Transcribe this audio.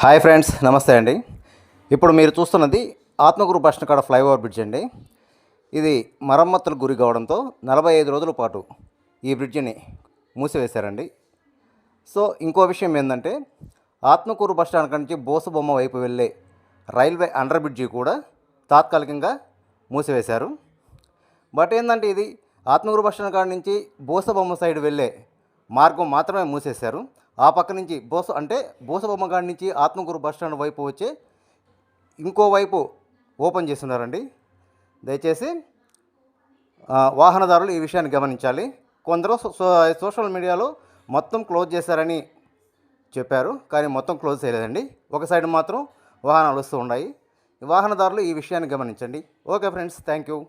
Hi friends, నమస్తే అండి. ఇప్పుడు మీరు చూస్తున్నది ఆత్మకూరు బస్ స్టాండ్ కాడ ఫ్లైఓవర్ బ్రిడ్జ్ అండి. ఇది మరమ్మతులకు గురి కావడంతో 45 రోజుల పాటు ఈ బ్రిడ్జిని మూసివేశారండి. సో ఇంకో విషయం ఏంటంటే, ఆత్మకూరు బస్ స్టాండ్ కాడ నుంచి బోసుబొమ్మ వైపు వెళ్ళే రైల్వే అండర్ బ్రిడ్జి కూడా తాత్కాలికంగా మూసివేశారు. బట్ ఏంటంటే, ఇది ఆత్మకూరు బస్ స్టాండ్ కాడ నుంచి బోసబొమ్మ సైడ్ వెళ్ళే మార్గం మాత్రమే మూసేశారు. ఆ పక్క నుంచి బోసబొమ్మ కాడ నుంచి ఆత్మకూరు బస్ స్టాండ్ వైపు వచ్చే ఇంకో వైపు ఓపెన్ చేస్తున్నారండి. దయచేసి వాహనదారులు ఈ విషయాన్ని గమనించాలి. కొందరు సోషల్ మీడియాలో మొత్తం క్లోజ్ చేశారని చెప్పారు, కానీ మొత్తం క్లోజ్ చేయలేదండి. ఒక సైడ్ మాత్రం వాహనాలు వస్తూ ఉన్నాయి. వాహనదారులు ఈ విషయాన్ని గమనించండి. Okay friends, thank you.